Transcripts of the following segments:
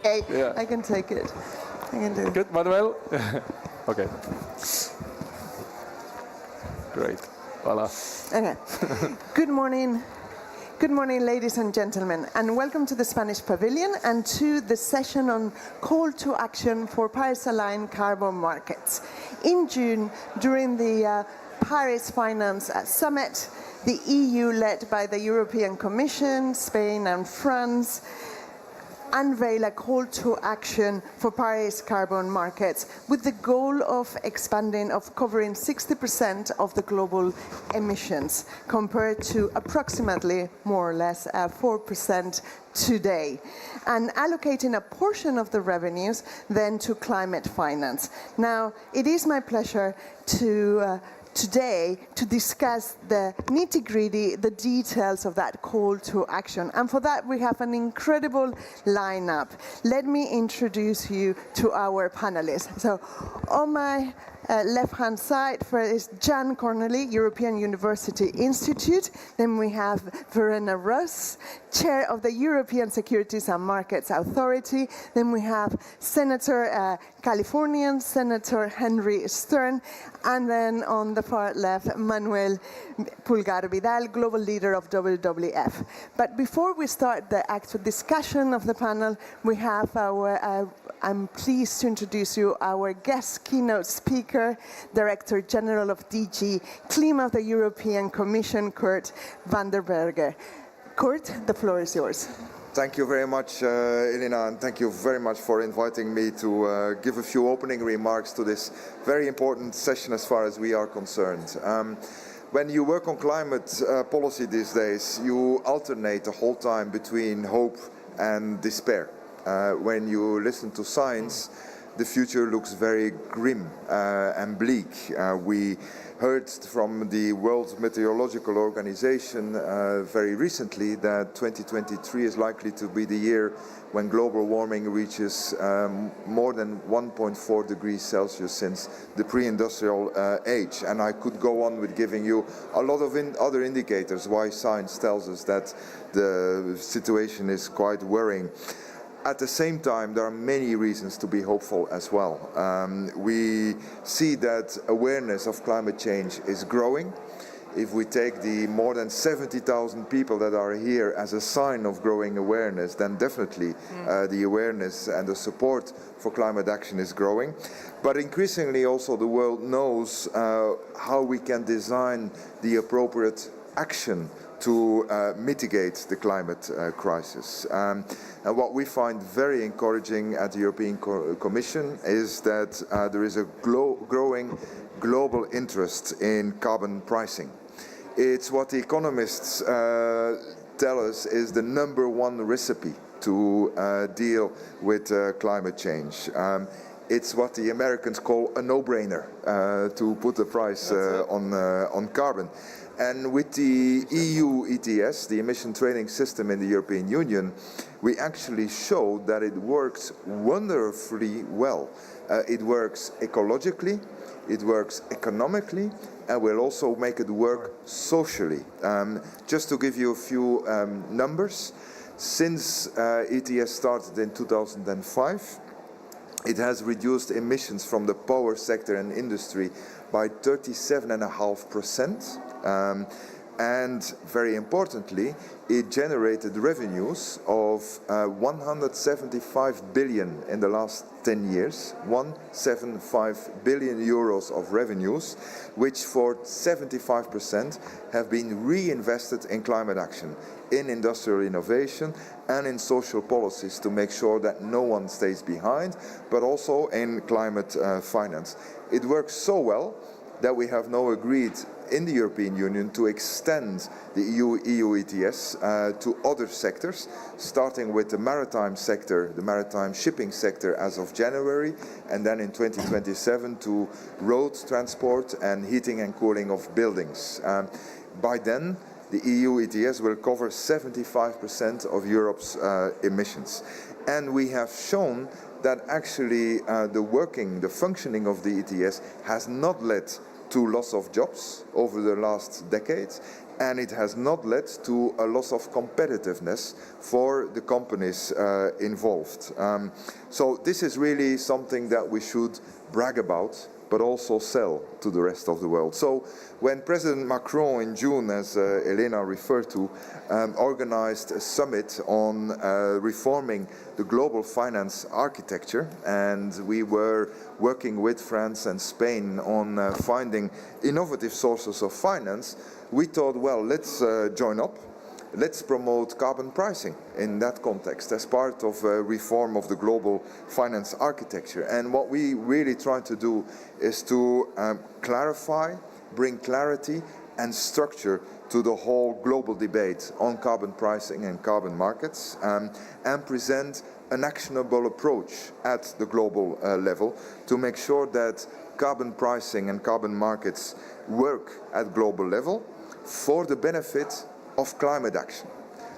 Okay, Yeah. I can take it. I can do it. Good, Manuel? Okay. Great. Voila. Okay. Good morning. Good morning, ladies and gentlemen, and welcome to the Spanish Pavilion and to the session on call to action for Paris-aligned carbon markets. In June, during the Paris Finance Summit, the EU, led by the European Commission, Spain and France, unveil a call to action for Paris carbon markets with the goal of covering 60% of the global emissions compared to approximately more or less 4% today, and allocating a portion of the revenues then to climate finance. Now, it is my pleasure today to discuss the nitty-gritty, the details of that call to action. And for that, we have an incredible lineup. Let me introduce you to our panelists. So on my left-hand side is Jan Cornely, European University Institute. Then we have Verena Ross, Chair of the European Securities and Markets Authority. Then we have Californian Senator Henry Stern. And then on the far left, Manuel Pulgar Vidal, Global Leader of WWF. But before we start the actual discussion of the panel, we have I'm pleased to introduce you our guest keynote speaker, Director General of DG Klima of the European Commission, Kurt van der Berge. Kurt, the floor is yours. Thank you very much, Elena, and thank you very much for inviting me to give a few opening remarks to this very important session as far as we are concerned. When you work on climate policy these days, you alternate the whole time between hope and despair. When you listen to science, the future looks very grim and bleak. We heard from the World Meteorological Organization very recently that 2023 is likely to be the year when global warming reaches more than 1.4 degrees Celsius since the pre-industrial age. And I could go on with giving you a lot of other indicators why science tells us that the situation is quite worrying. At the same time, there are many reasons to be hopeful as well. We see that awareness of climate change is growing. If we take the more than 70,000 people that are here as a sign of growing awareness, then definitely the awareness and the support for climate action is growing. But increasingly also the world knows how we can design the appropriate action to mitigate the climate crisis. And what we find very encouraging at the European Commission is that there is a growing global interest in carbon pricing. It's what the economists tell us is the #1 recipe to deal with climate change. It's what the Americans call a no-brainer to put a price on carbon. And with the EU ETS, the emission trading system in the European Union, we actually showed that it works wonderfully well. It works ecologically, it works economically, and will also make it work socially. Just to give you a few numbers, since ETS started in 2005, it has reduced emissions from the power sector and industry by 37.5%. And very importantly, it generated revenues of 175 billion in the last 10 years, 175 billion euros of revenues, which for 75% have been reinvested in climate action, in industrial innovation and in social policies to make sure that no one stays behind, but also in climate finance. It works so well that we have now agreed in the European Union to extend the EU ETS to other sectors, starting with the maritime sector, the maritime shipping sector as of January, and then in 2027 to road transport and heating and cooling of buildings. By then, the EU ETS will cover 75% of Europe's emissions. And we have shown that actually the functioning of the ETS has not led to loss of jobs over the last decades, and it has not led to a loss of competitiveness for the companies involved. So this is really something that we should brag about, but also sell to the rest of the world. So when President Macron in June, as Elena referred to, organized a summit on reforming the global finance architecture, and we were working with France and Spain on finding innovative sources of finance, we thought, well, let's join up. Let's promote carbon pricing in that context as part of a reform of the global finance architecture. And what we really try to do is to clarify, bring clarity and structure to the whole global debate on carbon pricing and carbon markets, and present an actionable approach at the global level to make sure that carbon pricing and carbon markets work at global level for the benefit of climate action,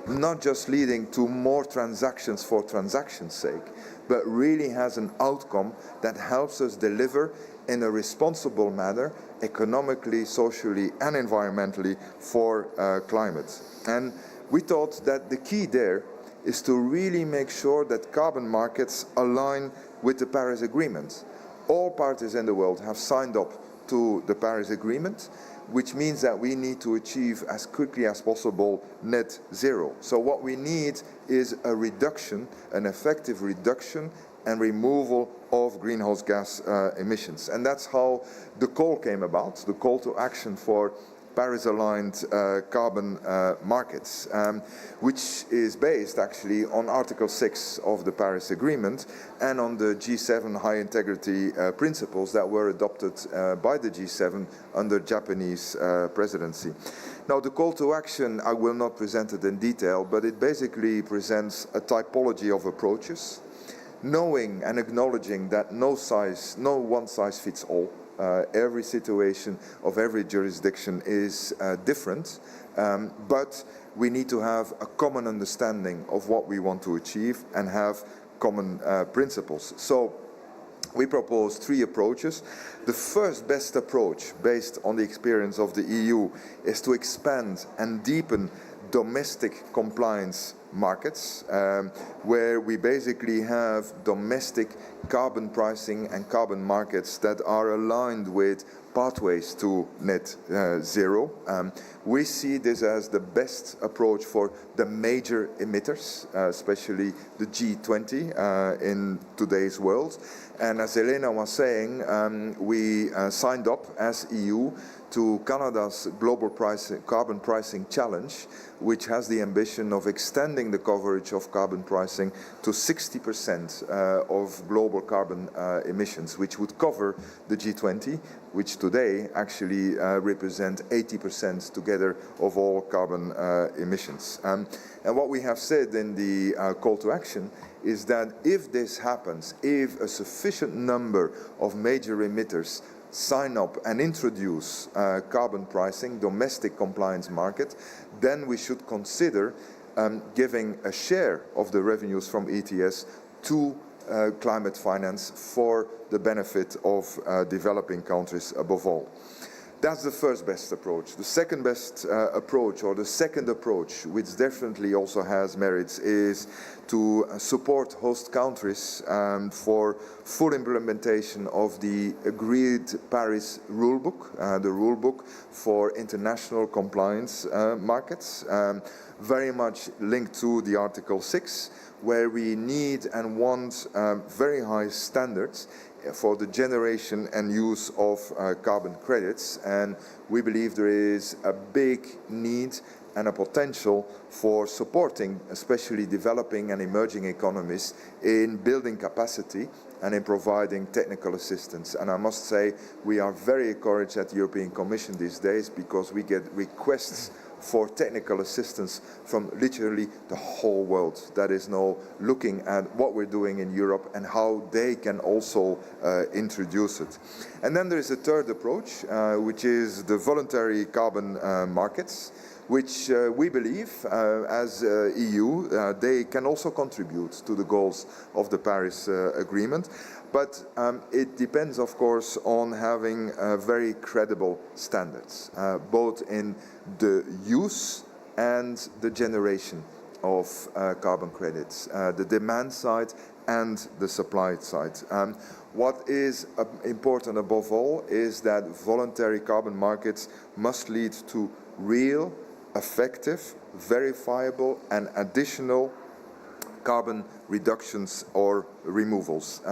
not just leading to more transactions for transaction's sake, but really has an outcome that helps us deliver in a responsible manner, economically, socially, and environmentally for climate. And we thought that the key there is to really make sure that carbon markets align with the Paris Agreement. All parties in the world have signed up to the Paris Agreement, which means that we need to achieve as quickly as possible net zero. So what we need is a reduction, an effective reduction and removal of greenhouse gas emissions. And that's how the call came about, the call to action for Paris-aligned carbon markets, which is based actually on Article 6 of the Paris Agreement and on the G7 high-integrity principles that were adopted by the G7 under Japanese presidency. Now, the call to action, I will not present it in detail, but it basically presents a typology of approaches, knowing and acknowledging that no one size fits all. Every situation of every jurisdiction is different, but we need to have a common understanding of what we want to achieve and have common principles. So we propose three approaches. The first best approach, based on the experience of the EU, is to expand and deepen domestic compliance markets, where we basically have domestic carbon pricing and carbon markets that are aligned with pathways to net zero. We see this as the best approach for the major emitters, especially the G20 in today's world. And as Elena was saying, we signed up as EU to Canada's Global Carbon Pricing Challenge, which has the ambition of extending the coverage of carbon pricing to 60% of global carbon emissions, which would cover the G20, which today actually represent 80% together of all carbon emissions. And what we have said in the call to action is that if this happens, if a sufficient number of major emitters sign up and introduce carbon pricing, domestic compliance market, then we should consider giving a share of the revenues from ETS to climate finance for the benefit of developing countries above all. That's the first best approach. The second best approach, or the second approach, which definitely also has merits, is to support host countries for full implementation of the agreed Paris rulebook, the rulebook for international compliance markets, very much linked to the Article 6, where we need and want very high standards for the generation and use of carbon credits, and we believe there is a big need and a potential for supporting especially developing and emerging economies in building capacity and in providing technical assistance. And I must say we are very encouraged at the European Commission these days, because we get requests for technical assistance from literally the whole world that is now looking at what we're doing in Europe and how they can also introduce it. And then there is a third approach, which is the voluntary carbon markets, which we believe as EU they can also contribute to the goals of the Paris Agreement. But it depends, of course, on having very credible standards, both in the use and the generation of carbon credits, the demand side and the supply side. What is important above all is that voluntary carbon markets must lead to real, effective, verifiable and additional carbon reductions or removals.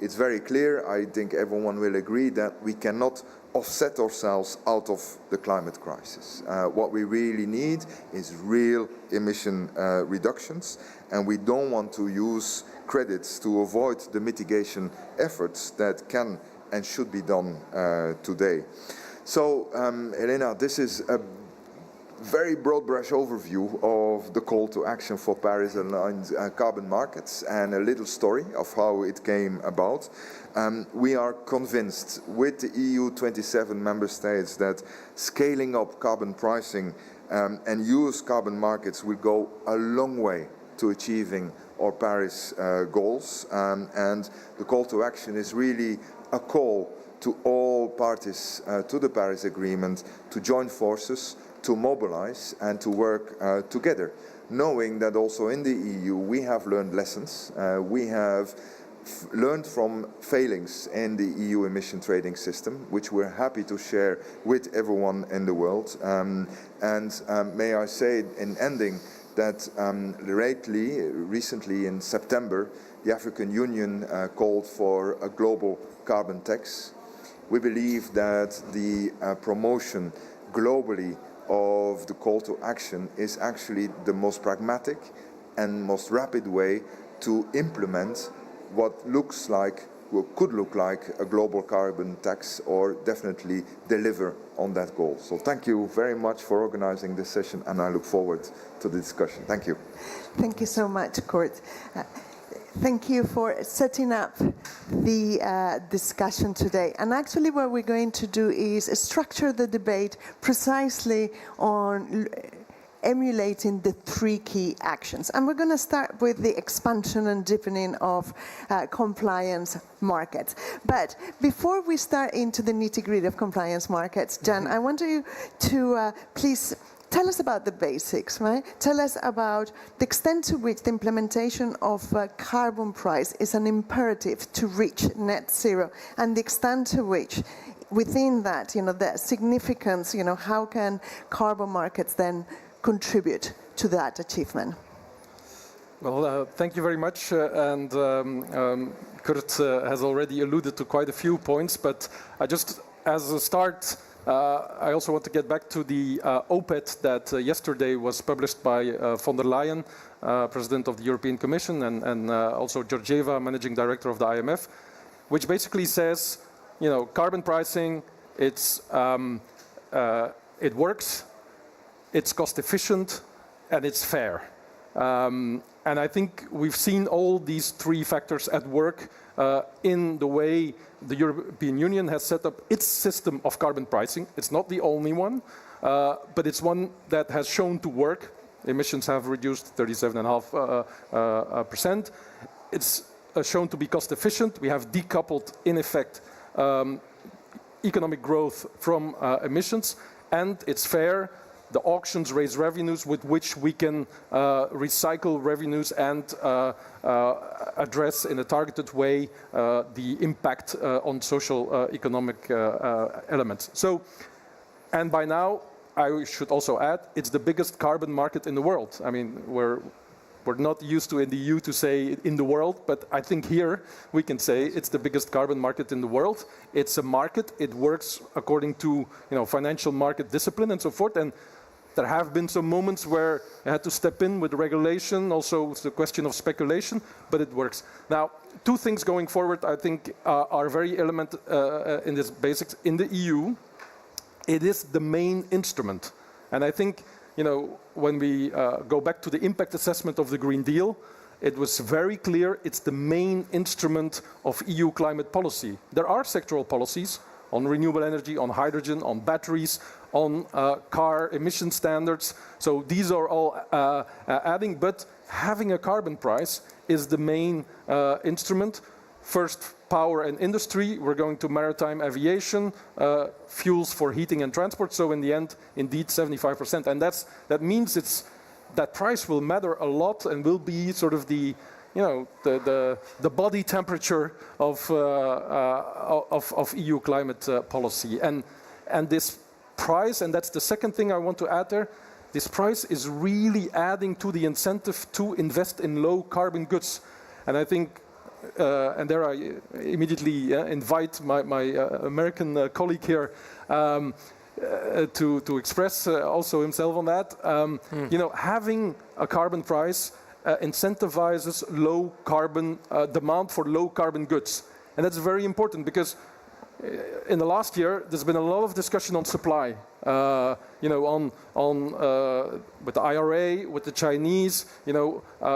It's very clear, I think everyone will agree, that we cannot offset ourselves out of the climate crisis. What we really need is real emission reductions, and we don't want to use credits to avoid the mitigation efforts that can and should be done today. So, Elena, this is a very broad brush overview of the call to action for Paris-aligned carbon markets and a little story of how it came about. We are convinced with the EU 27 member states that scaling up carbon pricing and use carbon markets will go a long way to achieving our Paris goals. And the call to action is really a call to all parties to the Paris Agreement to join forces, to mobilize and to work together, knowing that also in the EU we have learned lessons. We have learned from failings in the EU emission trading system, which we're happy to share with everyone in the world. May I say in ending that recently in September, the African Union called for a global carbon tax. We believe that the promotion globally of the call to action is actually the most pragmatic and most rapid way to implement what looks like, or could look like, a global carbon tax, or definitely deliver on that goal. So thank you very much for organizing this session, and I look forward to the discussion. Thank you. Thank you so much, Kurt. Thank you for setting up the discussion today. And actually what we're going to do is structure the debate precisely on emulating the three key actions. And we're going to start with the expansion and deepening of compliance markets. But before we start into the nitty-gritty of compliance markets, Jan, I want you to please tell us about the basics, right? Tell us about the extent to which the implementation of a carbon price is an imperative to reach net zero, and the extent to which within that, the significance, how can carbon markets then contribute to that achievement? Well, thank you very much. Kurt has already alluded to quite a few points, but as a start, I also want to get back to the op-ed that yesterday was published by von der Leyen, President of the European Commission, and also Georgieva, Managing Director of the IMF, which basically says, carbon pricing, it works, it's cost efficient, and it's fair. And I think we've seen all these three factors at work in the way the European Union has set up its system of carbon pricing. It's not the only one, but it's one that has shown to work. Emissions have reduced 37.5%. It's shown to be cost efficient. We have decoupled, in effect, economic growth from emissions, and it's fair. The auctions raise revenues with which we can recycle revenues and address in a targeted way the impact on social economic elements. So, and by now, I should also add, it's the biggest carbon market in the world. I mean, we're not used to in the EU to say in the world, but I think here we can say it's the biggest carbon market in the world. It's a market. It works according to financial market discipline and so forth. And there have been some moments where I had to step in with regulation, also it's the question of speculation, but it works. Now, two things going forward I think are very element in this basics. In the EU, it is the main instrument. And I think, when we go back to the impact assessment of the Green Deal, it was very clear it's the main instrument of EU climate policy. There are sectoral policies on renewable energy, on hydrogen, on batteries, on car emission standards. So these are all adding, but having a carbon price is the main instrument. First, power and industry, we're going to maritime aviation, fuels for heating and transport. So in the end, indeed, 75%. And that means that price will matter a lot and will be sort of the body temperature of EU climate policy. And this price, and that's the second thing I want to add there, this price is really adding to the incentive to invest in low carbon goods. And I think, and there I immediately invite my American colleague here to express also himself on that. Having a carbon price incentivizes low carbon demand for low carbon goods. And that's very important because in the last year, there's been a lot of discussion on supply, with the IRA, with the Chinese,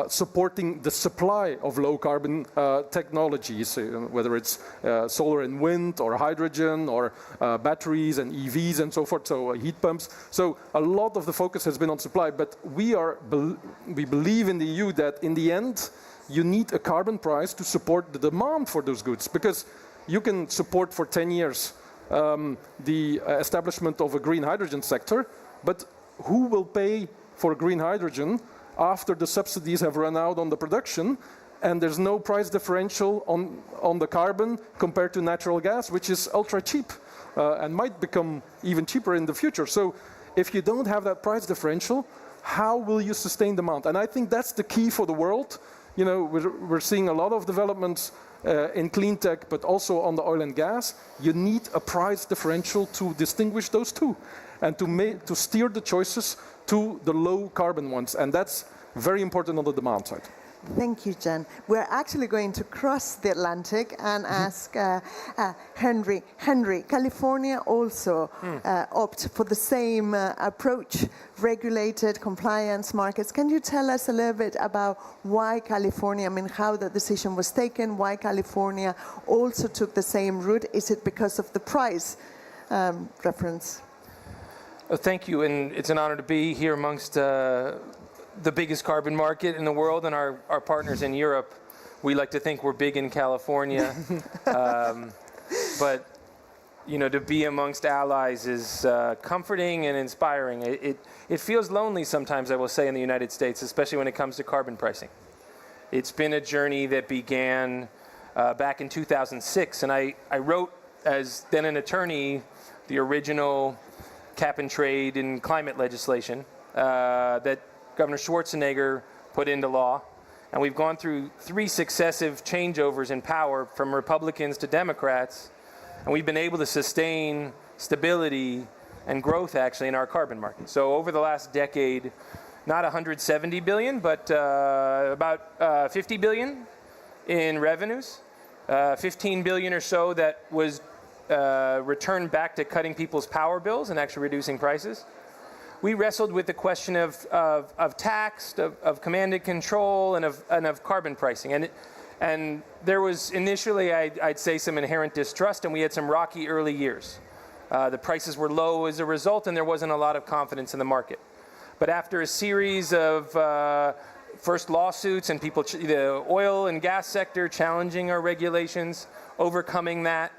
supporting the supply of low carbon technologies, whether it's solar and wind or hydrogen or batteries and EVs and so forth, so heat pumps. So a lot of the focus has been on supply, but we believe in the EU that in the end, you need a carbon price to support the demand for those goods, because you can support for 10 years the establishment of a green hydrogen sector, but who will pay for green hydrogen after the subsidies have run out on the production and there's no price differential on the carbon compared to natural gas, which is ultra cheap and might become even cheaper in the future. So if you don't have that price differential, how will you sustain demand? And I think that's the key for the world. We're seeing a lot of developments in clean tech, but also on the oil and gas. You need a price differential to distinguish those two and to steer the choices to the low carbon ones. And that's very important on the demand side. Thank you, Jan. We're actually going to cross the Atlantic and ask Henry. Henry, California also opt for the same approach, regulated compliance markets. Can you tell us a little bit about why California, how the decision was taken, why California also took the same route? Is it because of the price reference? Thank you, and it's an honor to be here amongst the biggest carbon market in the world and our partners in Europe. We like to think we're big in California, but to be amongst allies is comforting and inspiring. It feels lonely sometimes, I will say, in the United States, especially when it comes to carbon pricing. It's been a journey that began back in 2006, and I wrote, as then an attorney, the original cap and trade and climate legislation that Governor Schwarzenegger put into law, and we've gone through 3 successive changeovers in power from Republicans to Democrats, and we've been able to sustain stability and growth actually in our carbon market. So over the last decade, not 170 billion, but about 50 billion in revenues, 15 billion or so that was returned back to cutting people's power bills and actually reducing prices. We wrestled with the question of tax, of command and control, and of carbon pricing. And there was initially, I'd say, some inherent distrust, and we had some rocky early years. The prices were low as a result, and there wasn't a lot of confidence in the market. But after a series of first lawsuits and the oil and gas sector challenging our regulations, overcoming that,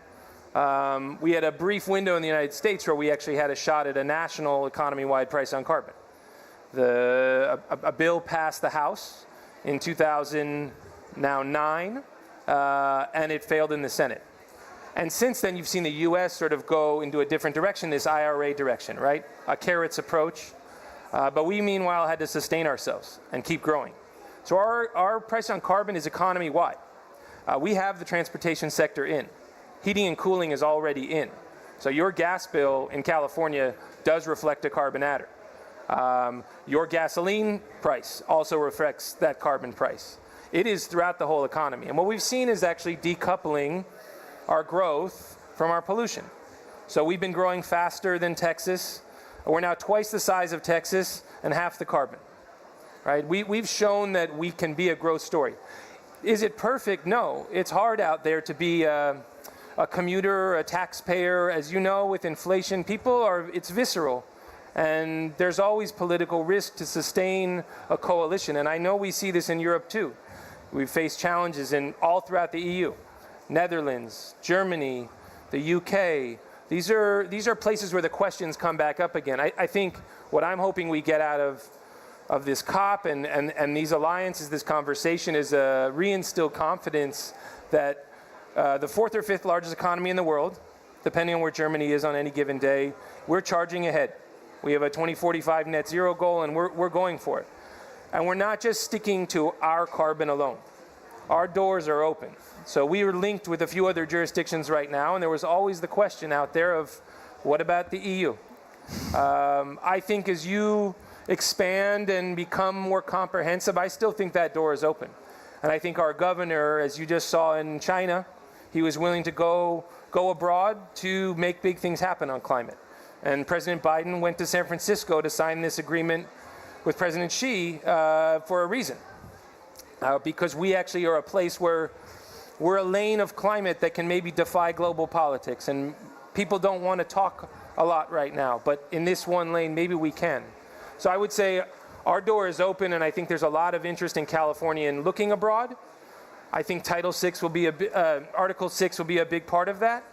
we had a brief window in the United States where we actually had a shot at a national economy-wide price on carbon. A bill passed the House in 2009, and it failed in the Senate. And since then, you've seen the U.S. sort of go into a different direction, this IRA direction, right? A carrots approach. But we, meanwhile, had to sustain ourselves and keep growing. So our price on carbon is economy-wide. We have the transportation sector in. Heating and cooling is already in. So your gas bill in California does reflect a carbon adder. Your gasoline price also reflects that carbon price. It is throughout the whole economy. And what we've seen is actually decoupling our growth from our pollution. So we've been growing faster than Texas. We're now twice the size of Texas and half the carbon. Right? We've shown that we can be a growth story. Is it perfect? No. It's hard out there to be a commuter, a taxpayer. As you know, with inflation, it's visceral. And there's always political risk to sustain a coalition. And I know we see this in Europe too. We've faced challenges all throughout the EU. Netherlands, Germany, the UK. These are places where the questions come back up again. I think what I'm hoping we get out of this COP and these alliances, this conversation, is reinstill confidence that the fourth or fifth largest economy in the world, depending on where Germany is on any given day, we're charging ahead. We have a 2045 net zero goal, and we're going for it. And we're not just sticking to our carbon alone. Our doors are open. So we are linked with a few other jurisdictions right now, and there was always the question out there of, what about the EU? I think as you expand and become more comprehensive, I still think that door is open. And I think our governor, as you just saw in China, he was willing to go abroad to make big things happen on climate. And President Biden went to San Francisco to sign this agreement with President Xi for a reason. Because we actually are a place where we're a lane of climate that can maybe defy global politics. And people don't want to talk a lot right now, but in this one lane, maybe we can. So I would say our door is open, and I think there's a lot of interest in California in looking abroad. I think Title VI will be Article 6 will be a big part of that.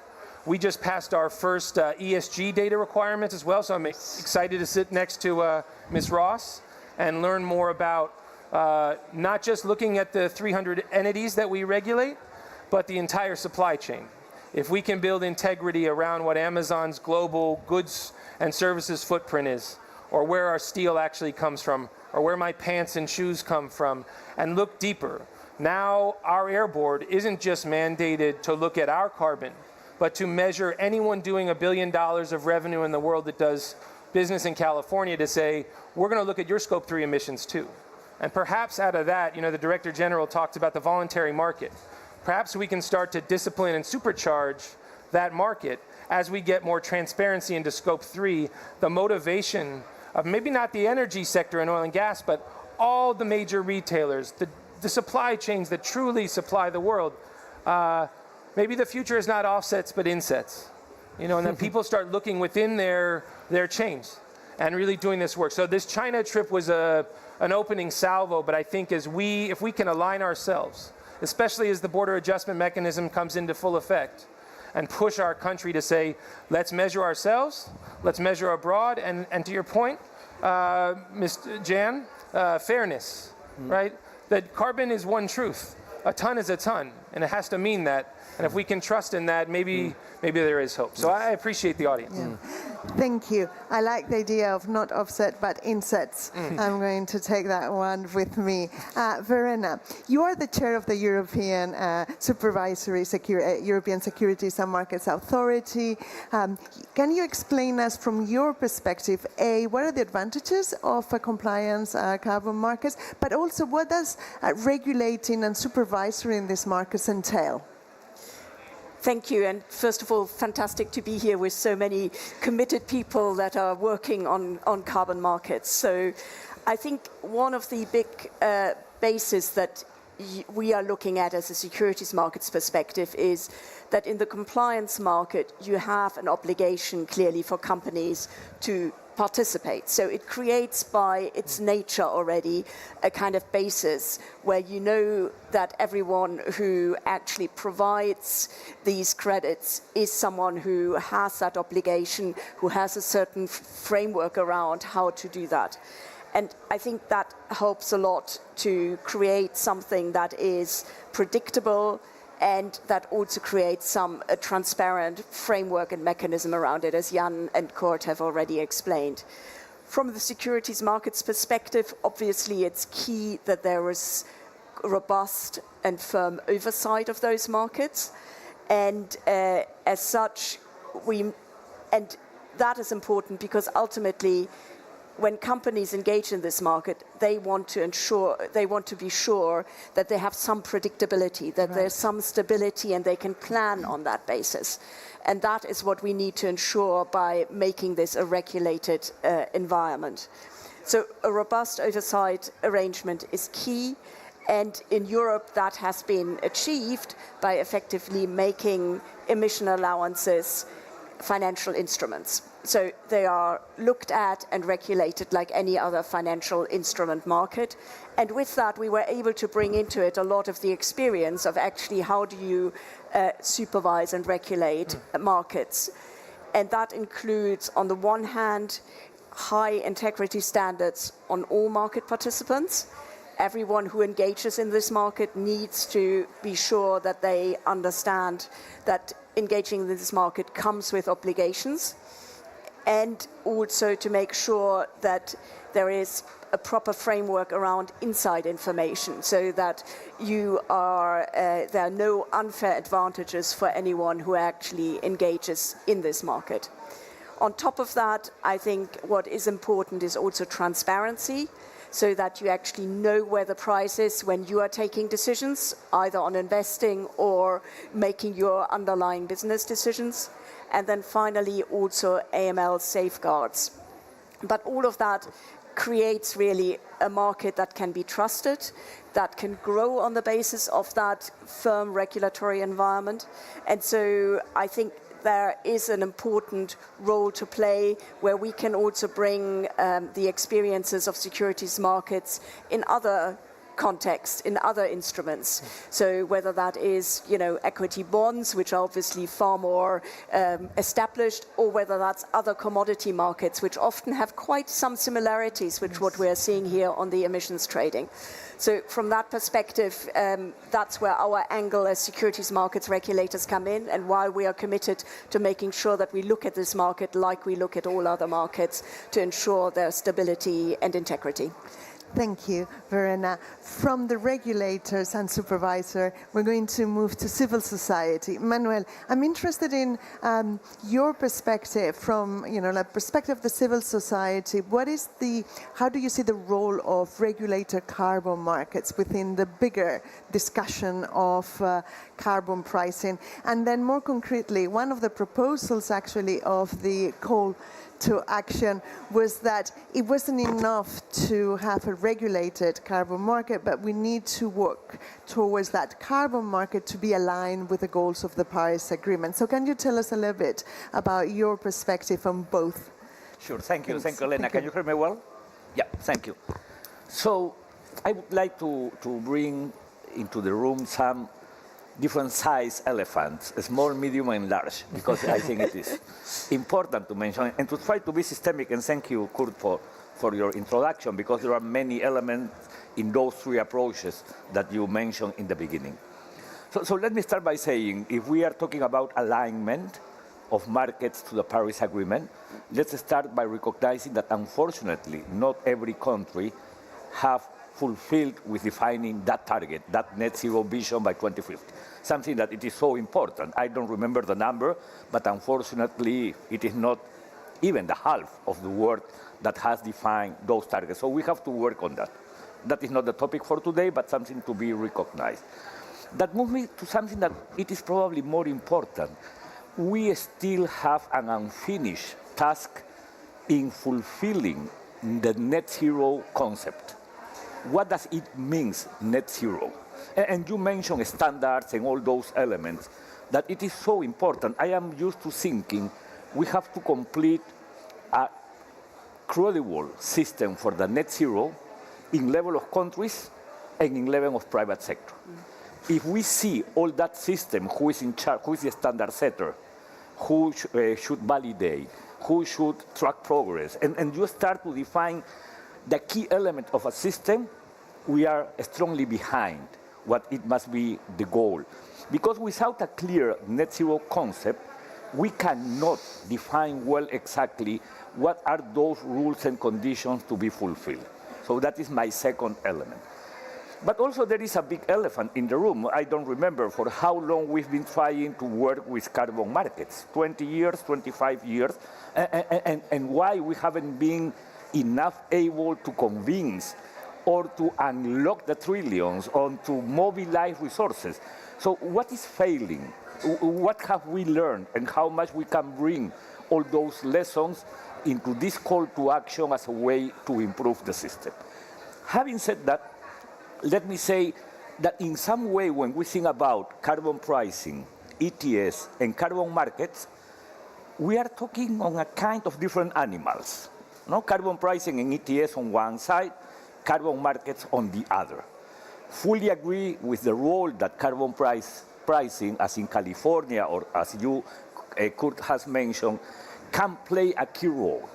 We just passed our first ESG data requirements as well, so I'm excited to sit next to Ms. Ross and learn more about not just looking at the 300 entities that we regulate, but the entire supply chain. If we can build integrity around what Amazon's global goods and services footprint is, or where our steel actually comes from, or where my pants and shoes come from, and look deeper. Now our Air Board isn't just mandated to look at our carbon, but to measure anyone doing $1 billion of revenue in the world that does business in California, to say, we're going to look at your Scope 3 emissions too. And perhaps out of that, the Director General talked about the voluntary market. Perhaps we can start to discipline and supercharge that market as we get more transparency into Scope 3, the motivation of maybe not the energy sector and oil and gas, but all the major retailers, the supply chains that truly supply the world. Maybe the future is not offsets, but insets. And then people start looking within their chains and really doing this work. So this China trip was an opening salvo, but I think if we can align ourselves, especially as the border adjustment mechanism comes into full effect, and push our country to say, let's measure ourselves, let's measure abroad, and to your point, Ms. Jan, fairness, right? That carbon is one truth. A ton is a ton, and it has to mean that. And if we can trust in that, maybe there is hope. So I appreciate the audience. Yeah. Thank you. I like the idea of not offset, but insets. I'm going to take that one with me. Verena, you are the chair of the European European Securities and Markets Authority. Can you explain us from your perspective, A, what are the advantages of a compliance carbon markets, but also what does regulating and supervisory in these markets entail? Thank you, and first of all, fantastic to be here with so many committed people that are working on carbon markets. So I think one of the big bases that we are looking at as a securities markets perspective is that in the compliance market, you have an obligation clearly for companies to participate. So it creates by its nature already a kind of basis where you know that everyone who actually provides these credits is someone who has that obligation, who has a certain framework around how to do that. And I think that helps a lot to create something that is predictable and that also creates a transparent framework and mechanism around it, as Jan and Kurt have already explained. From the securities markets perspective, obviously it's key that there is robust and firm oversight of those markets. And as such, and that is important because ultimately, when companies engage in this market, they want to be sure that they have some predictability, that there's some stability, and they can plan on that basis. And that is what we need to ensure by making this a regulated environment. So a robust oversight arrangement is key. And in Europe, that has been achieved by effectively making emission allowances financial instruments. So they are looked at and regulated like any other financial instrument market. And with that, we were able to bring into it a lot of the experience of actually how do you supervise and regulate markets. And that includes, on the one hand, high integrity standards on all market participants. Everyone who engages in this market needs to be sure that they understand that engaging in this market comes with obligations, and also to make sure that there is a proper framework around inside information so that there are no unfair advantages for anyone who actually engages in this market. On top of that, I think what is important is also transparency, so that you actually know where the price is when you are taking decisions, either on investing or making your underlying business decisions. And then finally, also AML safeguards. But all of that creates really a market that can be trusted, that can grow on the basis of that firm regulatory environment. And so I think there is an important role to play where we can also bring the experiences of securities markets in other contexts, in other instruments. So whether that is, equity bonds, which are obviously far more established, or whether that's other commodity markets, which often have quite some similarities with what we're seeing here on the emissions trading. So from that perspective, that's where our angle as securities markets regulators come in, and why we are committed to making sure that we look at this market like we look at all other markets to ensure their stability and integrity. Thank you, Verena. From the regulators and supervisor, we're going to move to civil society. Manuel, I'm interested in your perspective from, the perspective of the civil society. How do you see the role of regulator carbon markets within the bigger discussion of carbon pricing? And then more concretely, one of the proposals actually of the call to action was that it wasn't enough to have a regulated carbon market, but we need to work towards that carbon market to be aligned with the goals of the Paris Agreement. So can you tell us a little bit about your perspective on both? Sure, thank you, Elena. Can you hear me well? Yeah, thank you. So I would like to bring into the room some different size elephants, small, medium, and large, because I think it is important to mention, and to try to be systemic, and thank you, Kurt, for your introduction, because there are many elements in those three approaches that you mentioned in the beginning. So let me start by saying, if we are talking about alignment of markets to the Paris Agreement, let's start by recognizing that unfortunately, not every country have fulfilled with defining that target, that net zero vision by 2050, something that it is so important. I don't remember the number, but unfortunately, it is not even the half of the world that has defined those targets. So we have to work on that. That is not the topic for today, but something to be recognized. That moves me to something that it is probably more important. We still have an unfinished task in fulfilling the net zero concept. What does it mean, net zero? And you mentioned standards and all those elements, that it is so important. I am used to thinking we have to complete a credible system for the net zero in level of countries and in level of private sector. If we see all that system, who is in charge, who is the standard setter, who should validate, who should track progress, and you start to define the key element of a system, we are strongly behind what it must be the goal. Because without a clear net zero concept, we cannot define well exactly what are those rules and conditions to be fulfilled. So that is my second element. But also there is a big elephant in the room. I don't remember for how long we've been trying to work with carbon markets, 20 years, 25 years, and why we haven't been enough able to convince or to unlock the trillions or to mobilize resources. So what is failing? What have we learned, and how much we can bring all those lessons into this call to action as a way to improve the system? Having said that, let me say that in some way when we think about carbon pricing, ETS, and carbon markets, we are talking on a kind of different animals. No? Carbon pricing and ETS on one side, carbon markets on the other. Fully agree with the role that carbon pricing, as in California or as you, Kurt, has mentioned, can play a key role.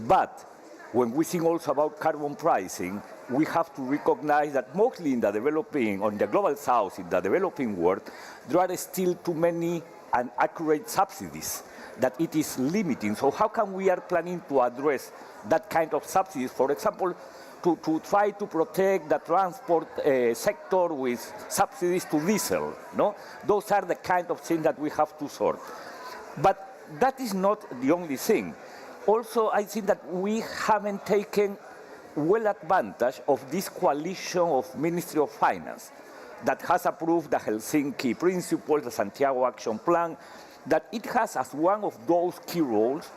But when we think also about carbon pricing, we have to recognize that mostly in the developing, on the global south, in the developing world, there are still too many inaccurate subsidies that it is limiting. So how can we are planning to address that kind of subsidies? For example, to try to protect the transport sector with subsidies to diesel. No? Those are the kind of things that we have to sort. But that is not the only thing. Also, I think that we haven't taken well advantage of this coalition of Ministry of Finance that has approved the Helsinki Principles, the Santiago Action Plan, that it has as one of those key roles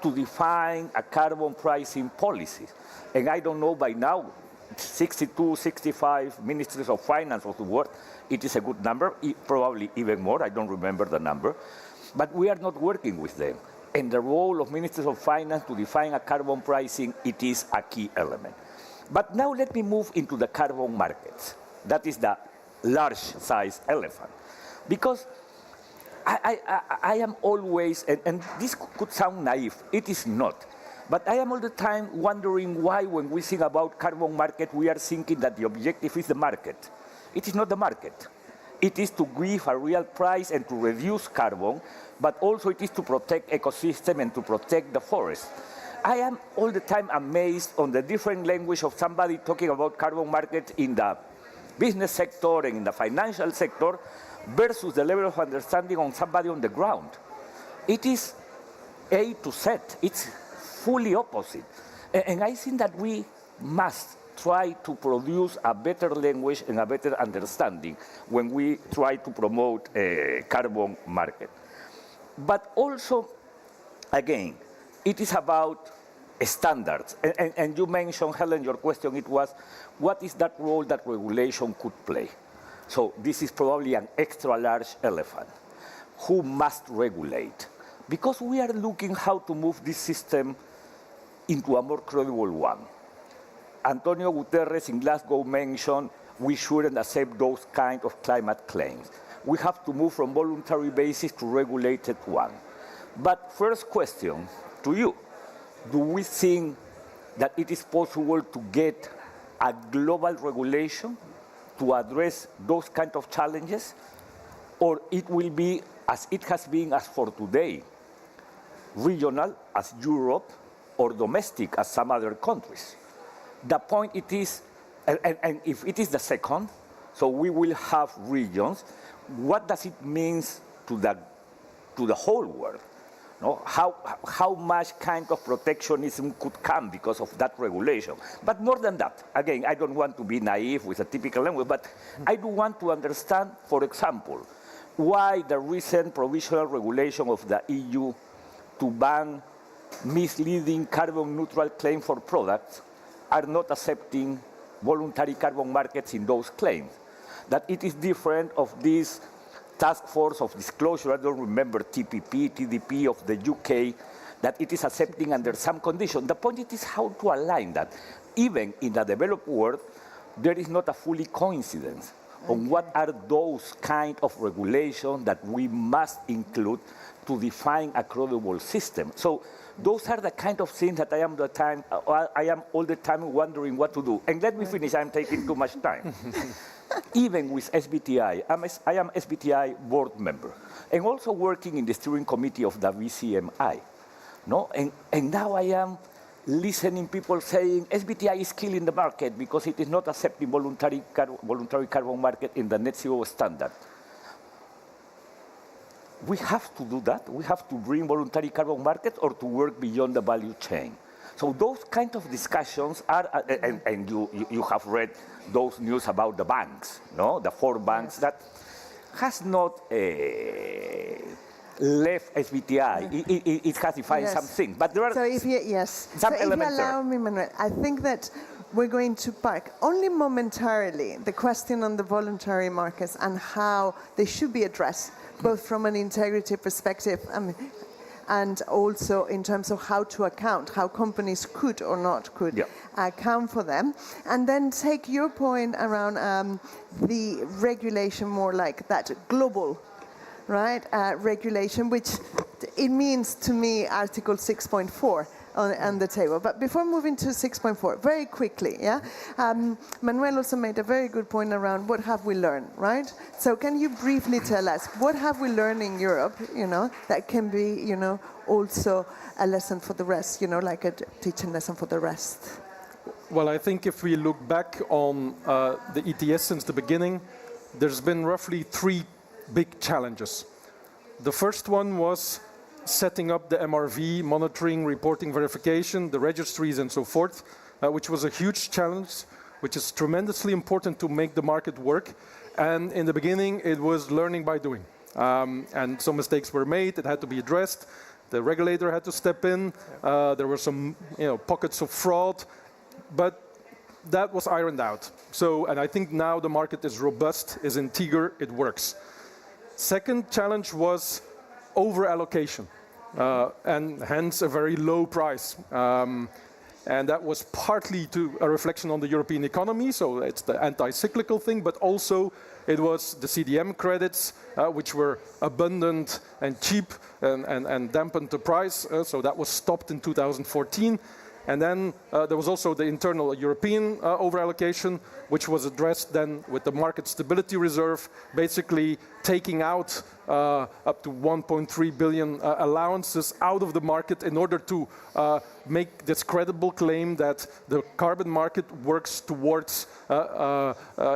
to define a carbon pricing policy. And I don't know by now, 62, 65 ministries of finance of the world, it is a good number, probably even more, I don't remember the number, but we are not working with them. And the role of ministers of finance to define a carbon pricing, it is a key element. But now let me move into the carbon markets. That is the large size elephant. Because I am always, and this could sound naive, it is not. But I am all the time wondering why when we think about carbon market, we are thinking that the objective is the market. It is not the market. It is to give a real price and to reduce carbon, but also it is to protect ecosystem and to protect the forest. I am all the time amazed on the different language of somebody talking about carbon market in the business sector and in the financial sector versus the level of understanding on somebody on the ground. It is A to Z. It's fully opposite. And I think that we must try to produce a better language and a better understanding when we try to promote a carbon market. But also, again, it is about standards. And you mentioned, Helen, your question, it was, what is that role that regulation could play? So this is probably an extra large elephant. Who must regulate? Because we are looking how to move this system into a more credible one. Antonio Guterres in Glasgow mentioned we shouldn't accept those kind of climate claims. We have to move from voluntary basis to regulated one. But first question to you, do we think that it is possible to get a global regulation to address those kind of challenges? Or it will be, as it has been as for today, regional as Europe or domestic as some other countries? The point it is, and if it is the second, so we will have regions, what does it mean to the whole world? No? How much kind of protectionism could come because of that regulation? But more than that, again, I don't want to be naive with a typical language, but I do want to understand, for example, why the recent provisional regulation of the EU to ban misleading carbon neutral claim for products are not accepting voluntary carbon markets in those claims. That it is different of this task force of disclosure, I don't remember TPP, TDP of the UK, that it is accepting under some condition. The point is how to align that. Even in the developed world, there is not a fully coincidence on what are those kind of regulations that we must include to define a credible system. So those are the kind of things that I am all the time wondering what to do. And let me finish, I'm taking too much time. Even with SBTI, I am SBTI board member, and also working in the steering committee of the VCMI. No? And now I am listening people saying SBTI is killing the market because it is not accepting voluntary carbon market in the net zero standard. We have to do that. We have to bring voluntary carbon markets or to work beyond the value chain. So those kind of discussions are, and you have read those news about the banks, no? The 4 banks that has not left SBTI. It has defined something, but there are some elements. So if you allow me, Manuel, I think that we're going to park only momentarily the question on the voluntary markets and how they should be addressed, both from an integrity perspective. and also in terms of how to account, how companies could or not could account for them. And then take your point around the regulation more like that global, right, regulation, which it means to me Article 6.4 on the table. But before moving to 6.4, very quickly, Manuel also made a very good point around what have we learned, right? So can you briefly tell us, what have we learned in Europe, that can be, also a lesson for the rest, like a teaching lesson for the rest? Well, I think if we look back on the ETS since the beginning, there's been roughly 3 big challenges. The first one was setting up the MRV, monitoring, reporting, verification, the registries and so forth, which was a huge challenge, which is tremendously important to make the market work. And in the beginning, it was learning by doing. And some mistakes were made, it had to be addressed. The regulator had to step in. There were some pockets of fraud, but that was ironed out. So, and I think now the market is robust, is integer, it works. Second challenge was over-allocation, and hence a very low price. And that was partly a reflection on the European economy, so it's the anti-cyclical thing, but also it was the CDM credits, which were abundant and cheap and dampened the price, so that was stopped in 2014. And then there was also the internal European over-allocation, which was addressed then with the market stability reserve, basically taking out up to 1.3 billion allowances out of the market in order to make this credible claim that the carbon market works towards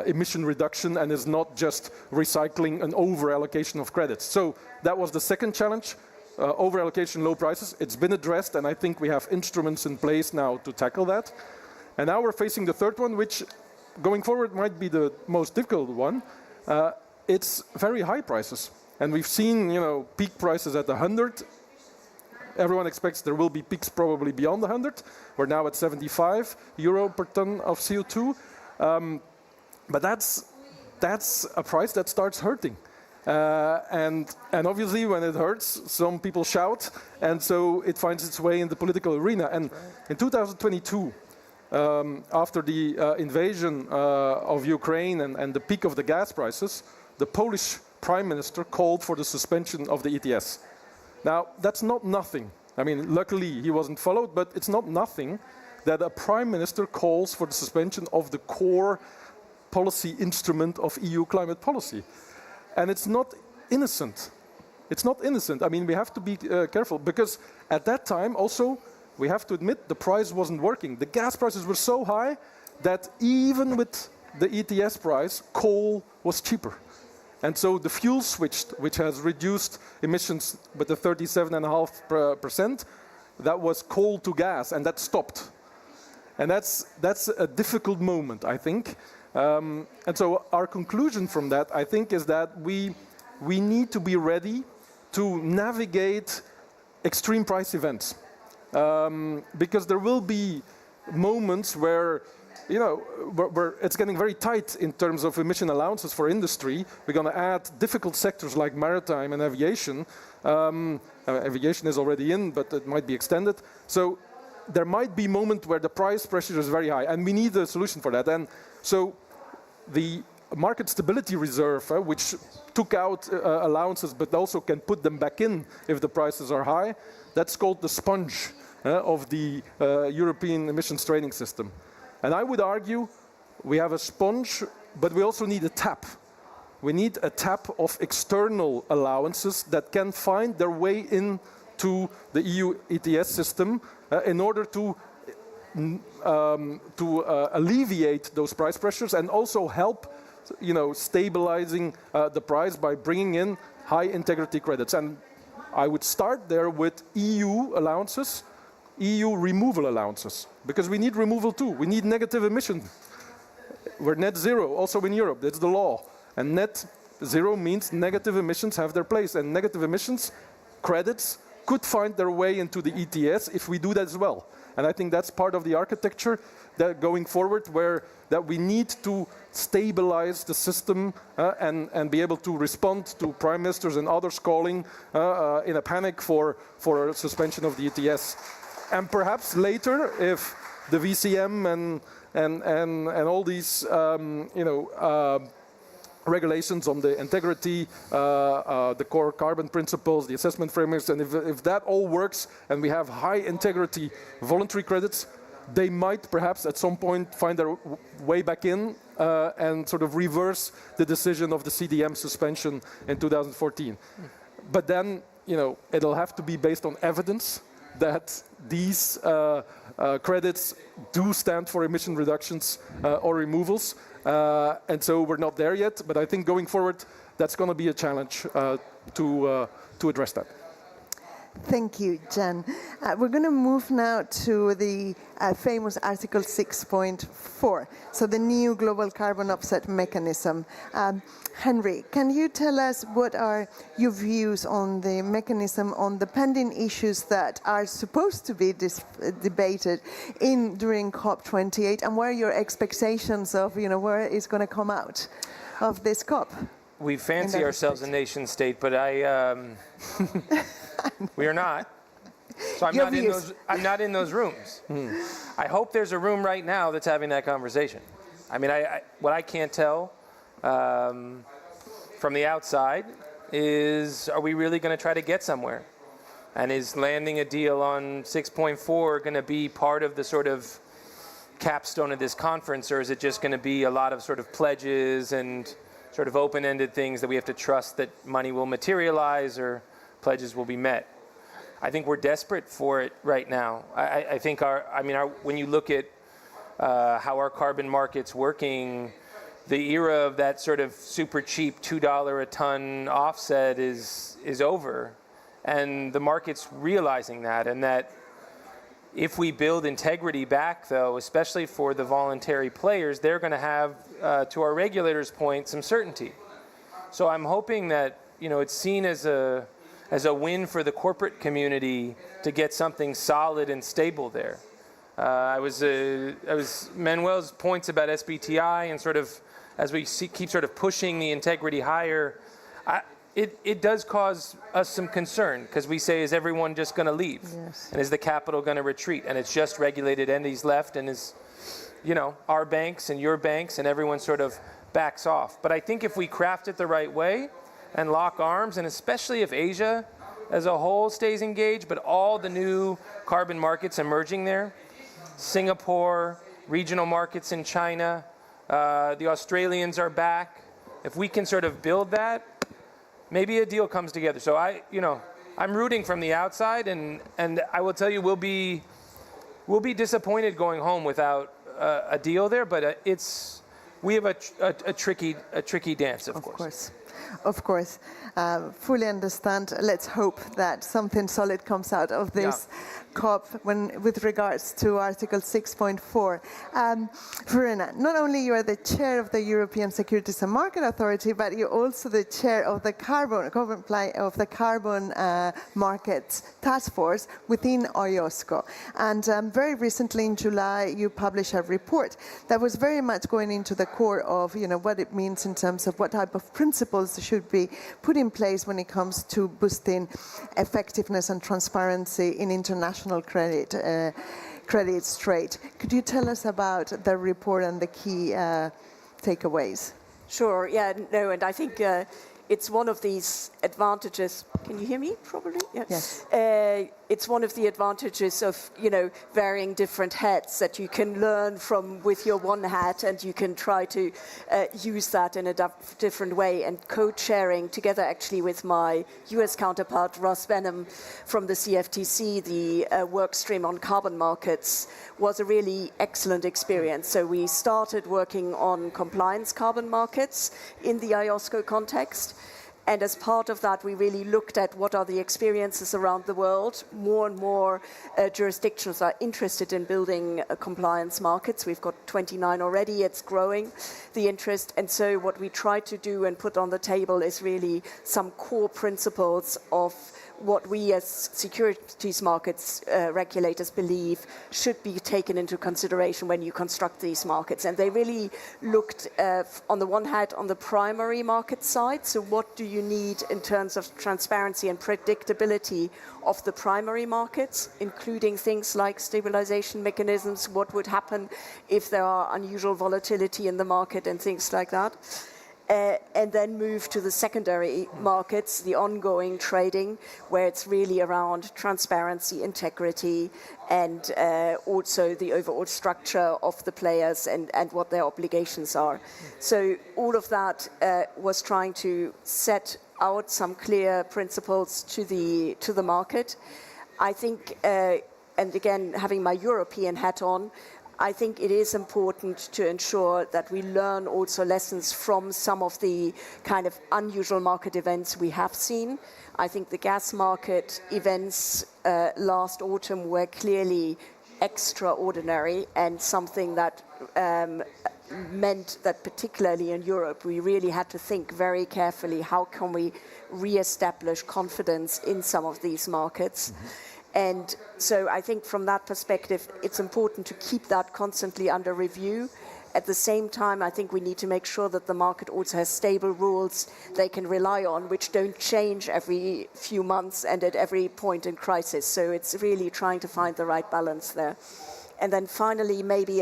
emission reduction and is not just recycling an over-allocation of credits. So that was the second challenge. Over-allocation, low prices, it's been addressed, and I think we have instruments in place now to tackle that. And now we're facing the third one, which going forward might be the most difficult one. It's very high prices. And we've seen, peak prices at 100. Everyone expects there will be peaks probably beyond 100. We're now at 75 euro per ton of CO2. But that's a price that starts hurting. And obviously when it hurts, some people shout, and so it finds its way in the political arena. And in 2022, after the invasion of Ukraine and the peak of the gas prices, the Polish Prime Minister called for the suspension of the ETS. Now, that's not nothing. I mean, luckily he wasn't followed, but it's not nothing that a Prime Minister calls for the suspension of the core policy instrument of EU climate policy. And it's not innocent. It's not innocent. I mean, we have to be careful, because at that time also, we have to admit, the price wasn't working. The gas prices were so high that even with the ETS price, coal was cheaper. And so the fuel switched, which has reduced emissions with the 37.5%, that was coal to gas, and that stopped. And that's a difficult moment, I think. And so our conclusion from that, I think, is that we need to be ready to navigate extreme price events. Because there will be moments where, where it's getting very tight in terms of emission allowances for industry. We're going to add difficult sectors like maritime and aviation. Aviation is already in, but it might be extended. So there might be a moment where the price pressure is very high, and we need a solution for that. And so the market stability reserve, which took out allowances but also can put them back in if the prices are high, that's called the sponge of the European emissions trading system. And I would argue we have a sponge, but we also need a tap. We need a tap of external allowances that can find their way into the EU ETS system in order to alleviate those price pressures and also help, stabilizing the price by bringing in high integrity credits. And I would start there with EU allowances, EU removal allowances, because we need removal too. We need negative emission. We're net zero, also in Europe, that's the law. And net zero means negative emissions have their place, and negative emissions credits could find their way into the ETS if we do that as well. And I think that's part of the architecture that going forward, where that we need to stabilize the system and be able to respond to prime ministers and others calling in a panic for a suspension of the ETS. And perhaps later, if the VCM and all these regulations on the integrity, the core carbon principles, the assessment frameworks, and if that all works and we have high integrity voluntary credits, they might perhaps at some point find their way back in and sort of reverse the decision of the CDM suspension in 2014. But then, it'll have to be based on evidence that these credits do stand for emission reductions or removals. And so we're not there yet, but I think going forward, that's going to be a challenge to address that. Thank you, Jan. We're going to move now to the famous Article 6.4, so the new global carbon offset mechanism. Henry, can you tell us what are your views on the mechanism, on the pending issues that are supposed to be debated during COP28, and what are your expectations of, where is going to come out of this COP? We fancy ourselves a nation state, but we are not. So I'm not in those rooms. I hope there's a room right now that's having that conversation. I mean, what I can't tell from the outside is, are we really going to try to get somewhere? And is landing a deal on 6.4 going to be part of the sort of capstone of this conference, or is it just going to be a lot of sort of pledges and sort of open-ended things that we have to trust that money will materialize or pledges will be met? I think we're desperate for it right now. I think when you look at how our carbon market's working, the era of that sort of super cheap $2 a ton offset is over. And the market's realizing that, and that if we build integrity back, though, especially for the voluntary players, they're going to have, to our regulators' point, some certainty. So I'm hoping that it's seen as a win for the corporate community to get something solid and stable there. I was Manuel's points about SBTI and sort of as we keep sort of pushing the integrity higher. It does cause us some concern, because we say, is everyone just going to leave? Yes. And is the capital going to retreat? And it's just regulated entities left, and is, our banks and your banks and everyone sort of backs off. But I think if we craft it the right way and lock arms, and especially if Asia as a whole stays engaged, but all the new carbon markets emerging there, Singapore, regional markets in China, the Australians are back. If we can sort of build that, maybe a deal comes together. So I'm rooting from the outside, and I will tell you, we'll be disappointed going home without a deal there. But we have a tricky dance, of course. Of course, fully understand. Let's hope that something solid comes out of this COP with regards to Article 6.4. Verena, not only you are the chair of the European Securities and Market Authority, but you're also the chair of the carbon markets task force within IOSCO. And very recently in July, you published a report that was very much going into the core of what it means in terms of what type of principles should be put in place when it comes to boosting effectiveness and transparency in international credit trade. Could you tell us about the report and the key takeaways? Sure, and I think it's one of these advantages. Can you hear me properly? Yeah. Yes. It's one of the advantages of, wearing different hats that you can learn from with your one hat, and you can try to use that in a different way. And co-chairing together actually with my US counterpart, Ross Benham from the CFTC, the work stream on carbon markets, was a really excellent experience. So we started working on compliance carbon markets in the IOSCO context. And as part of that, we really looked at what are the experiences around the world. More and more jurisdictions are interested in building compliance markets. We've got 29 already. It's growing, the interest. And so what we try to do and put on the table is really some core principles of what we as securities markets regulators believe should be taken into consideration when you construct these markets. And they really looked, on the one hand, on the primary market side. So what do you need in terms of transparency and predictability of the primary markets, including things like stabilization mechanisms, what would happen if there are unusual volatility in the market and things like that. And then move to the secondary markets, the ongoing trading, where it's really around transparency, integrity, and also the overall structure of the players and what their obligations are. So all of that was trying to set out some clear principles to the market. I think, and again, having my European hat on, I think it is important to ensure that we learn also lessons from some of the kind of unusual market events we have seen. I think the gas market events last autumn were clearly extraordinary and something that meant that particularly in Europe, we really had to think very carefully, how can we re-establish confidence in some of these markets? And so I think from that perspective, it's important to keep that constantly under review. At the same time, I think we need to make sure that the market also has stable rules they can rely on, which don't change every few months and at every point in crisis. So it's really trying to find the right balance there. And then finally, maybe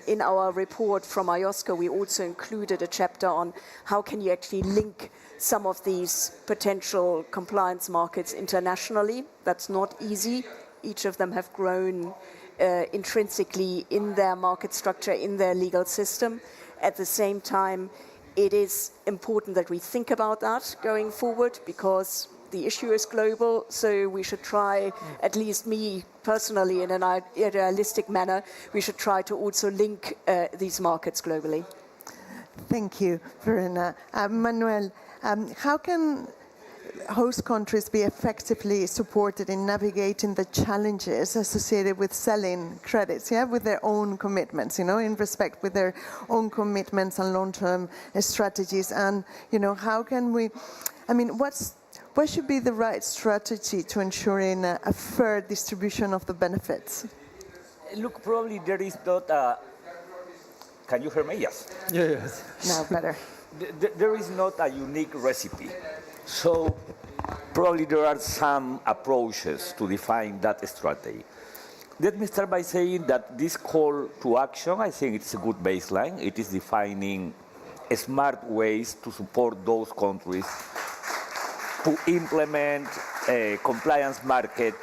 in our report from IOSCO, we also included a chapter on how can you actually link some of these potential compliance markets internationally. That's not easy. Each of them have grown intrinsically in their market structure, in their legal system. At the same time, it is important that we think about that going forward, because the issue is global, so we should try, at least me personally, in an idealistic manner, we should try to also link these markets globally. Thank you, Verena. Manuel, how can host countries be effectively supported in navigating the challenges associated with selling credits, with their own commitments, in respect with their own commitments and long-term strategies? And, how can we, what should be the right strategy to ensuring a fair distribution of the benefits? Look, probably there is not a... Can you hear me? Yes. Yes. Now better. There is not a unique recipe. So probably there are some approaches to define that strategy. Let me start by saying that this call to action, I think it's a good baseline. It is defining smart ways to support those countries to implement a compliance market,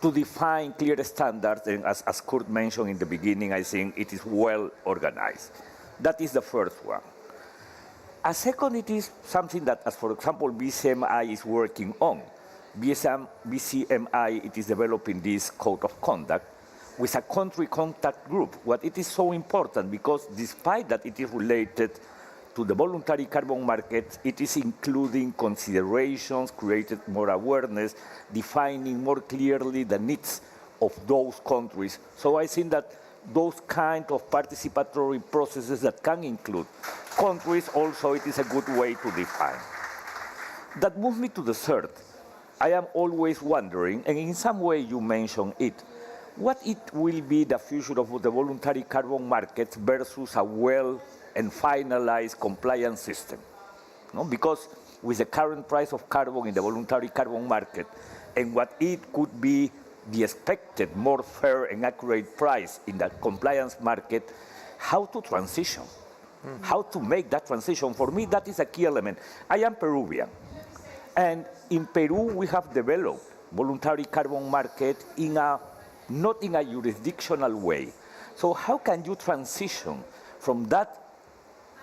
to define clear standards, and as Kurt mentioned in the beginning, I think it is well organized. That is the first one. A second, it is something that, as for example, BCMI is working on. BCMI, it is developing this code of conduct with a country contact group. What it is so important, because despite that it is related to the voluntary carbon market, it is including considerations, created more awareness, defining more clearly the needs of those countries. So I think that those kind of participatory processes that can include countries, also it is a good way to define. That moves me to the third. I am always wondering, and in some way you mentioned it, what it will be the future of the voluntary carbon market versus a well and finalized compliance system. No? Because with the current price of carbon in the voluntary carbon market and what it could be the expected more fair and accurate price in the compliance market, how to transition, how to make that transition. For me, that is a key element. I am Peruvian, and in Peru, we have developed voluntary carbon market not in a jurisdictional way. So how can you transition from that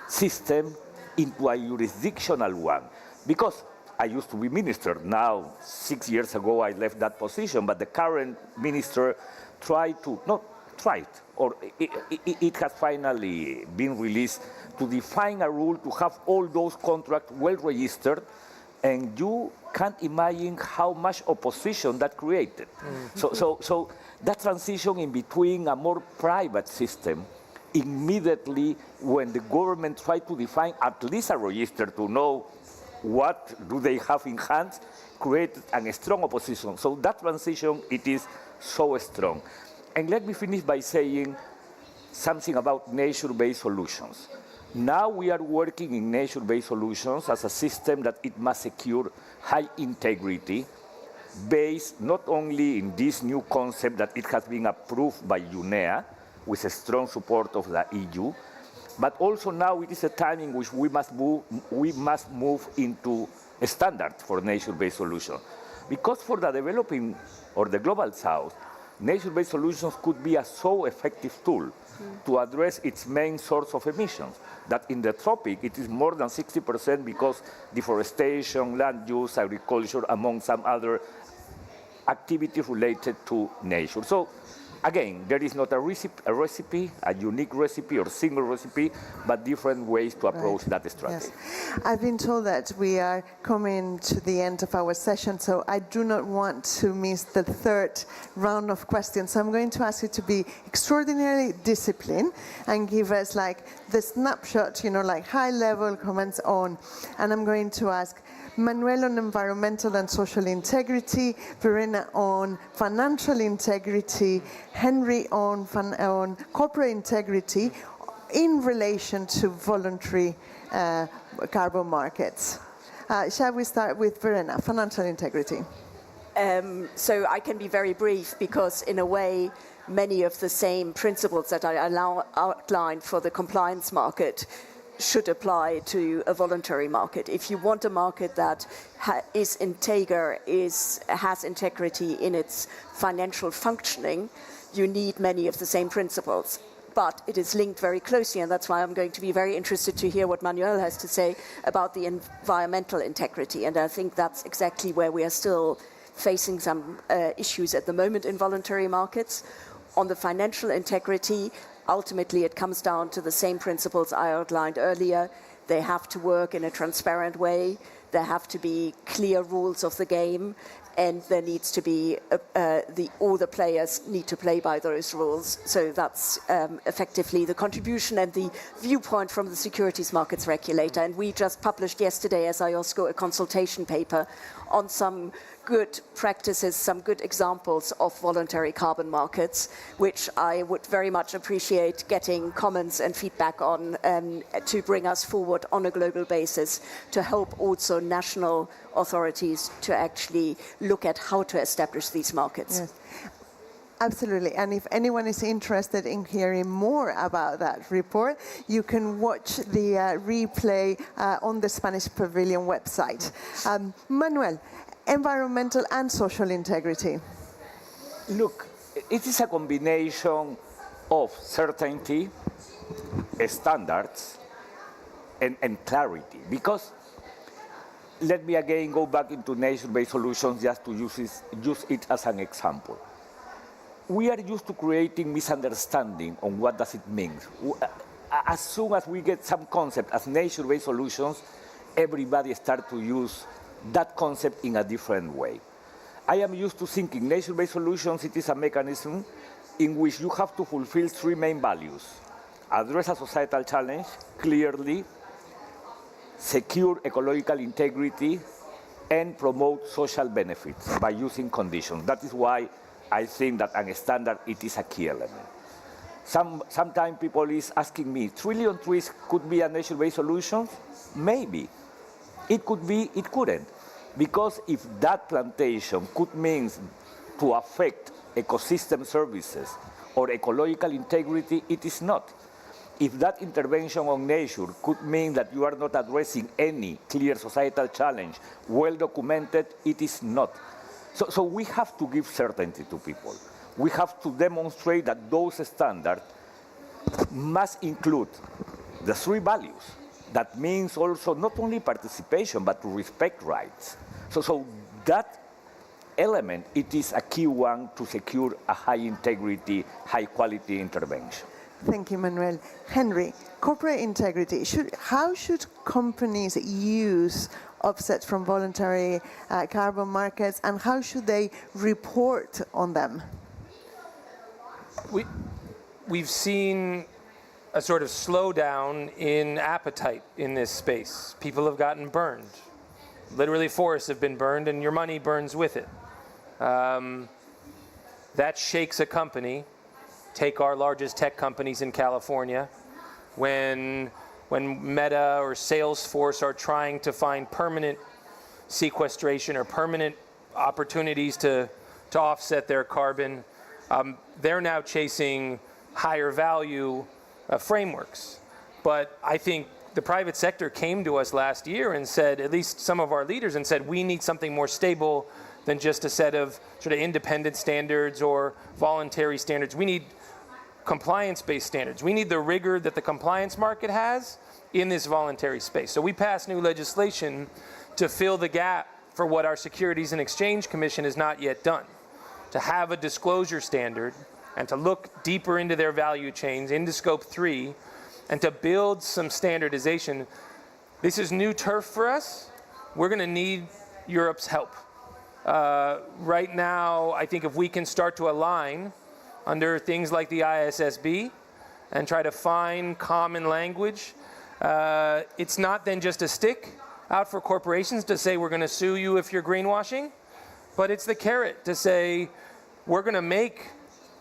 system into a jurisdictional one? Because I used to be minister. Now, 6 years ago, I left that position, but the current minister it has finally been released to define a rule to have all those contracts well registered, and you can't imagine how much opposition that created. So that transition in between a more private system, immediately when the government tried to define at least a register to know what do they have in hand, created a strong opposition. So that transition, it is so strong. And let me finish by saying something about nature-based solutions. Now we are working in nature-based solutions as a system that it must secure high integrity, based not only in this new concept that it has been approved by UNEA with a strong support of the EU, but also now it is a time in which we must move into a standard for nature-based solutions. Because for the developing or the global south, nature-based solutions could be a so effective tool to address its main source of emissions, that in the tropic it is more than 60% because deforestation, land use, agriculture, among some other activities related to nature. So again, there is not a recipe, a unique recipe or single recipe, but different ways to approach that strategy. Yes. I've been told that we are coming to the end of our session, so I do not want to miss the third round of questions. So I'm going to ask you to be extraordinarily disciplined and give us like the snapshot, like high-level comments on. And I'm going to ask Manuel on environmental and social integrity, Verena on financial integrity, Henry on corporate integrity in relation to voluntary carbon markets. Shall we start with Verena, financial integrity? So I can be very brief because in a way, many of the same principles that I outlined for the compliance market should apply to a voluntary market. If you want a market that is integer, has integrity in its financial functioning, you need many of the same principles. But it is linked very closely, and that's why I'm going to be very interested to hear what Manuel has to say about the environmental integrity. And I think that's exactly where we are still facing some issues at the moment in voluntary markets. On the financial integrity, ultimately, it comes down to the same principles I outlined earlier. They have to work in a transparent way. There have to be clear rules of the game. And there needs to be, all the players need to play by those rules. So that's effectively the contribution and the viewpoint from the securities markets regulator. And we just published yesterday as IOSCO a consultation paper on some good practices, some good examples of voluntary carbon markets, which I would very much appreciate getting comments and feedback on to bring us forward on a global basis to help also national authorities to actually look at how to establish these markets. Yes. Absolutely, and if anyone is interested in hearing more about that report, you can watch the replay on the Spanish Pavilion website. Manuel, environmental and social integrity. Look, it is a combination of certainty, standards, and clarity. Because, let me again go back into nature-based solutions just to use it as an example. We are used to creating misunderstanding on what does it mean. As soon as we get some concept as nature-based solutions, everybody starts to use that concept in a different way. I am used to thinking nature-based solutions, it is a mechanism in which you have to fulfill three main values. Address a societal challenge clearly, secure ecological integrity, and promote social benefits by using conditions. That is why I think that a standard, it is a key element. Sometimes people is asking me, trillion trees could be a nature-based solution? Maybe. It could be, it couldn't. Because if that plantation could mean to affect ecosystem services or ecological integrity, it is not. If that intervention on nature could mean that you are not addressing any clear societal challenge, well documented, it is not. So we have to give certainty to people. We have to demonstrate that those standards must include the three values. That means also not only participation, but to respect rights. So that element, it is a key one to secure a high integrity, high quality intervention. Thank you, Manuel. Henry, corporate integrity. How should companies use offsets from voluntary carbon markets, and how should they report on them? We've seen a sort of slowdown in appetite in this space. People have gotten burned. Literally forests have been burned and your money burns with it. That shakes a company. Take our largest tech companies in California. When Meta or Salesforce are trying to find permanent sequestration or permanent opportunities to offset their carbon, they're now chasing higher value frameworks. But I think the private sector came to us last year and said, at least some of our leaders, and said, we need something more stable than just a set of sort of independent standards or voluntary standards. We need compliance-based standards. We need the rigor that the compliance market has in this voluntary space. So we passed new legislation to fill the gap for what our Securities and Exchange Commission has not yet done, to have a disclosure standard and to look deeper into their value chains, into Scope 3, and to build some standardization. This is new turf for us. We're going to need Europe's help. Right now, I think if we can start to align under things like the ISSB and try to find common language, it's not then just a stick out for corporations to say we're going to sue you if you're greenwashing, but it's the carrot to say we're going to make,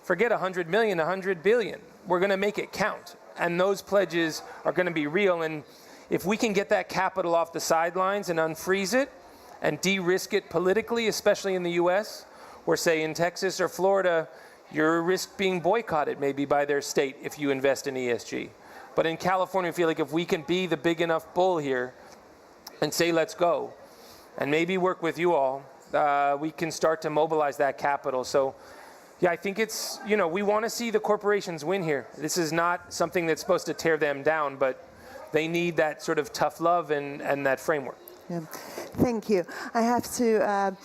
forget 100 million, 100 billion. We're going to make it count. And those pledges are going to be real. And if we can get that capital off the sidelines and unfreeze it and de-risk it politically, especially in the US, or say in Texas or Florida, you're risk being boycotted maybe by their state if you invest in ESG. But in California, I feel like if we can be the big enough bull here and say, let's go, and maybe work with you all, we can start to mobilize that capital. So yeah, I think it's, we want to see the corporations win here. This is not something that's supposed to tear them down, but they need that sort of tough love and that framework. Yeah. Thank you. I have to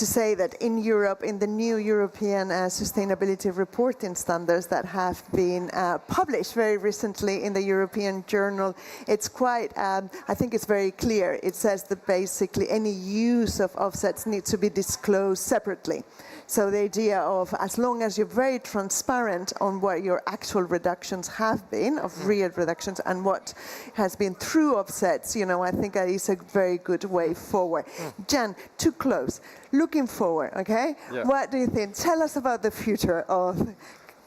say that in Europe, in the new European sustainability reporting standards that have been published very recently in the European Journal, it's quite, I think it's very clear. It says that basically any use of offsets needs to be disclosed separately. So the idea of, as long as you're very transparent on what your actual reductions have been, of real reductions, and what has been through offsets, I think that is a very good way forward. Jan, to close, looking forward, okay? Yeah. What do you think? Tell us about the future of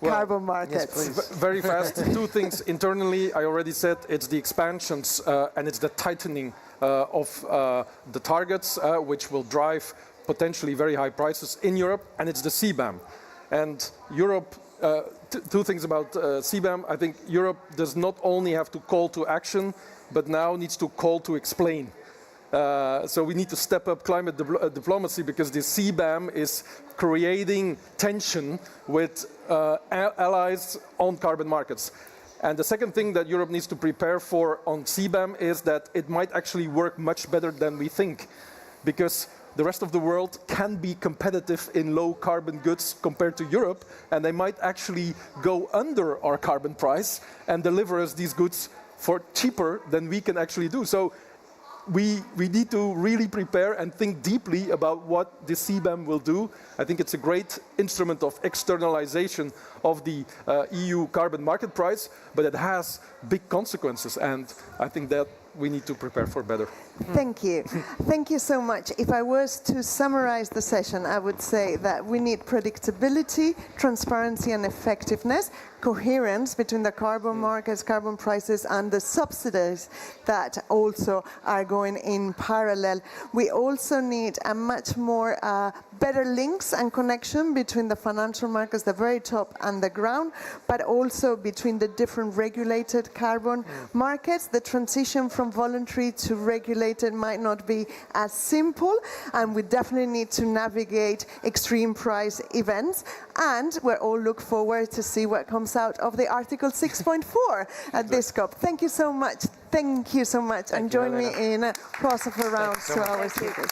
carbon markets. Yes, very fast. Two things internally. I already said it's the expansions and it's the tightening of the targets, which will drive potentially very high prices in Europe, and it's the CBAM. And Europe, two things about CBAM. I think Europe does not only have to call to action, but now needs to call to explain. So we need to step up climate diplomacy, because the CBAM is creating tension with allies on carbon markets. And the second thing that Europe needs to prepare for on CBAM is that it might actually work much better than we think, because the rest of the world can be competitive in low carbon goods compared to Europe, and they might actually go under our carbon price and deliver us these goods for cheaper than we can actually do. So we need to really prepare and think deeply about what the CBAM will do. I think it's a great instrument of externalization of the EU carbon market price, but it has big consequences, and I think that we need to prepare for better. Thank you. Thank you so much. If I was to summarize the session, I would say that we need predictability, transparency and effectiveness, coherence between the carbon markets, carbon prices and the subsidies that also are going in parallel. We also need a much more better links and connection between the financial markets, the very top and the ground, but also between the different regulated carbon markets. The transition from voluntary to regulated might not be as simple, and we definitely need to navigate extreme price events. And we all look forward to see what comes out of the Article 6.4 at this COP. Thank you so much. Thank you so much. And join me in a applause of a round to our speakers.